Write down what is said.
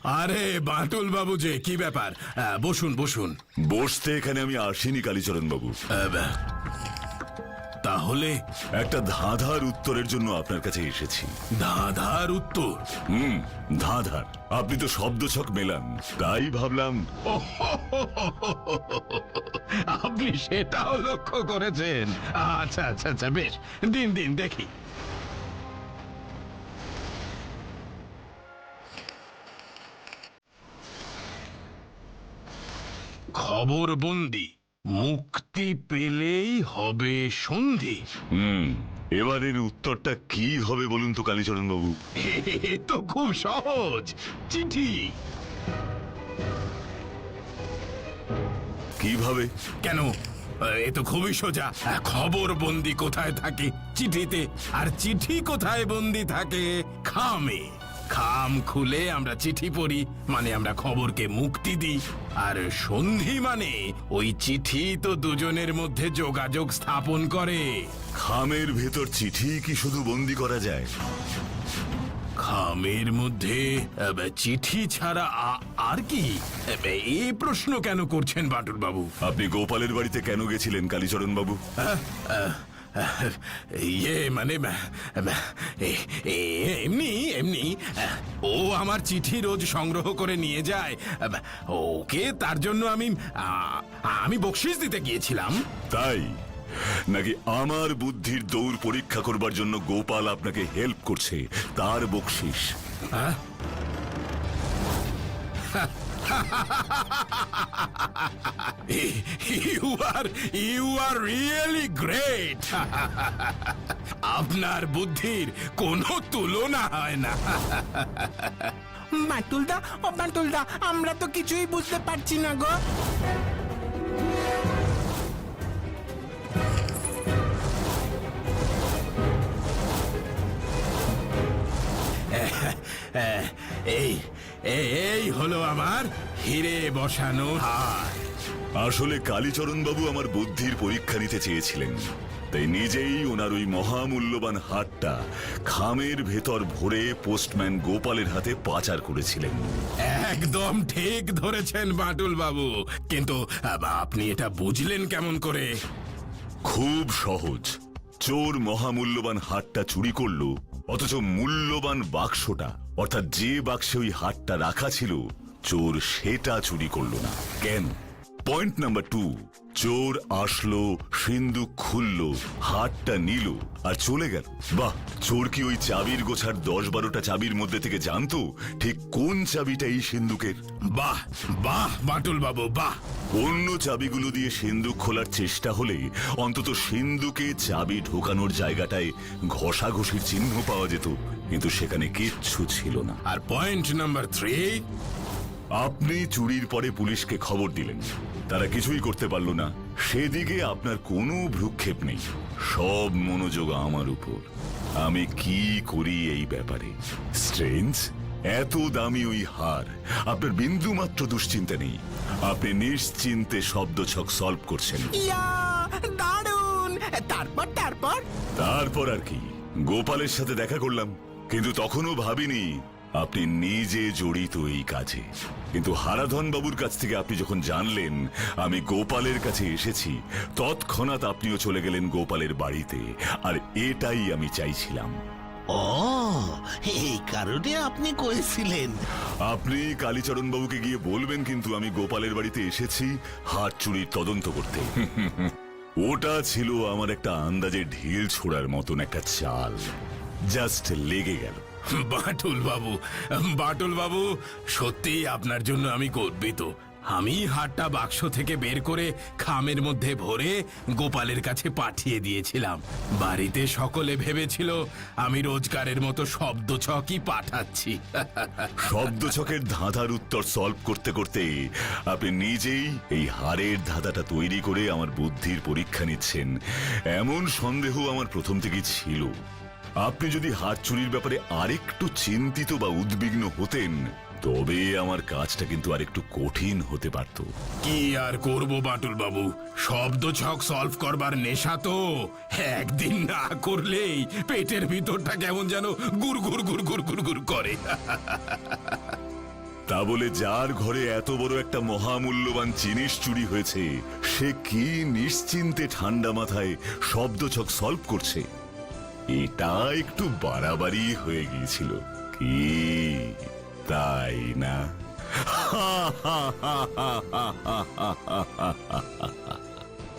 আরে বাটুল বাবু যে কি ব্যাপার? বসুন বসুন। বসতে এখানে আমি আসিনি কালীচরণ বাবু। তাহলে একটা ধাঁধার উত্তরের জন্য আপনার কাছে এসেছি। ধাঁধার উত্তর? ধাঁধার। আপনি তো শব্দছক মেলান, তাই ভাবলাম। আপনি সেটাও লক্ষ্য করেছেন? আচ্ছা আচ্ছা আচ্ছা, বেশ, দিন দিন দেখি। খবরবন্দি, মুক্তি পেলেই হবে সন্ধি। এবারের উত্তরটা কি হবে বলুন তো কালীচরণ বাবু? এ তো খুব সহজ, চিঠি। কিভাবে? কেন, এ তো খুবই সোজা। খবর বন্দি কোথায় থাকে? চিঠিতে। আর চিঠি কোথায় বন্দি থাকে? খামে। খাম খুলে আমরা চিঠি পড়ি, মানে আমরা খবরকে মুক্তি দিই। আর সন্ধি মানে ওই চিঠি তো দুজনের মধ্যে যোগাযোগ স্থাপন করে। খামের ভেতর চিঠি কি শুধু বন্দি করা যায়? খামের মধ্যে চিঠি ছাড়া আর কি? এই প্রশ্ন কেন করছেন বাটুল বাবু? আপনি গোপালের বাড়িতে কেন গেছিলেন কালীচরণ বাবু? ইয়ে মানে এমনি এমনি। ও আমার চিঠি রোজ সংগ্রহ করে নিয়ে যায়, ওকে তার জন্য আমি বকশিশ দিতে গিয়েছিলাম। তাই নাকি আমার বুদ্ধির দৌড় পরীক্ষা করবার জন্য গোপাল আপনাকে হেল্প করছে, তার বকশিশ? You are really great. আপনার বুদ্ধির কোনো তুলনা হয় না। বাটুলদা, ও বাটুলদা, আমরা তো কিছুই বুঝতে পারছি না গো। এই হলো আমার হিরে বসানো হার। আসলে কালীচরণ বাবু আমার বুদ্ধির পরীক্ষা নিতে চেয়েছিলেন, তাই নিজেই ওনার ওই মহামূল্যবান হারটা খামের ভেতর ভরে পোস্টম্যান গোপালের হাতে পাচার করেছিলেন। একদম ঠিক ধরেছেন বাটুল বাবু, কিন্তু আপনি এটা বুঝলেন কেমন করে? খুব সহজ। চোর মহামূল্যবান হারটা চুরি করলো, অথচ মূল্যবান বাক্সটা, অর্থাৎ যে বাক্সে ওই হারটা রাখা ছিল, চোর সেটা চুরি করলো না। কেন? পয়েন্ট নাম্বার 2, চোর আসলো, সিন্দুক খুললো, হারটা নিল আর চলে গেল। বাহ, চোর কি ওই চাবির গোছার 10-12টা চাবির মধ্যে থেকে জানতো ঠিক কোন চাবিটা এই সিন্দুকের? বাহ বাহ বাটুল বাবু, বাহ। অন্য চাবিগুলো দিয়ে সিন্দুক খোলার চেষ্টা হলে অন্তত সিন্দুকে চাবি ঢোকানোর জায়গাটায় ঘষাঘষির চিহ্ন পাওয়া যেত, কিন্তু সেখানে কিচ্ছু ছিল না। আর পয়েন্ট নাম্বার 3, আপনি চুরির পরে পুলিশকে খবর দিলেন, তারা কিছুই করতে পারল না। সেদিকে আপনার কোনো ভ্রুক্ষেপ নেই, সব মনোযোগ আমার উপর। আমি কি করি এই ব্যাপারে। স্ট্রেঞ্জ, এত দামি ওই হার, আপনার বিন্দু মাত্র দুশ্চিন্তা নেই। আপনি নিশ্চিন্তে শব্দছক সলভ করছেন। ইয়া, দারুণ! তারপর তারপর তারপর আর কি, গোপালের সাথে দেখা করলাম, কিন্তু তখনও ভাবিনি আপনি নিজে জড়িত এই কাজে। কিন্তু হারাধন বাবুর কাছ থেকে আপনি যখন জানলেন আমি গোপালের কাছে এসেছি, তৎক্ষণাৎ আপনিও চলে গেলেন গোপালের বাড়িতে। আর এটাই আমি চাইছিলাম। ও, এই কারণে আপনি করেছিলেন? আপনি কালীচরণ বাবুকে গিয়ে বলবেন কিন্তু আমি গোপালের বাড়িতে এসেছি হাত চুরির তদন্ত করতে। ওটা ছিল আমার একটা আন্দাজে ঢিল ছোড়ার মতন একটা চাল, জাস্ট লেগে গেল। বাটুল বাবু, বাটুল বাবু, সত্যি আপনার জন্য আমি গর্বিত। আমি হারটা বাক্স থেকে বের করে খামের মধ্যে ভরে গোপালের কাছে পাঠিয়ে দিয়েছিলাম। বাড়িতে সকলে ভেবেছিল আমি রোজগারের মতো শব্দছকই পাঠাচ্ছি। শব্দছকের ধাঁধার উত্তর সলভ করতে করতে আপনি নিজেই এই হারের ধাঁধাটা তৈরি করে আমার বুদ্ধির পরীক্ষা নিচ্ছেন, এমন সন্দেহ আমার প্রথম থেকেই ছিল। আপনি যদি হার চুরির ব্যাপারে আরেকটু চিন্তিত বা উদ্বিগ্ন হতেন, তবে আমার কাজটা কিন্তু আরেকটু কঠিন হতে পারত। কি আর করব বাটুল বাবু, শব্দছক সলভ করবার নেশা তো একদিন না করলেই পেটের ভিতরটা কেমন যেন গুড় গুড় গুড় গুড় গুড় গুড় করে। তা বলে যার ঘরে এত বড় একটা মহামূল্যবান জিনিস চুরি হয়েছে সে কি নিশ্চিন্তে ঠান্ডা মাথায় শব্দছক সলভ করছে? এটা একটু বাড়াবাড়ি হয়ে গিয়েছিল কি, তাই না?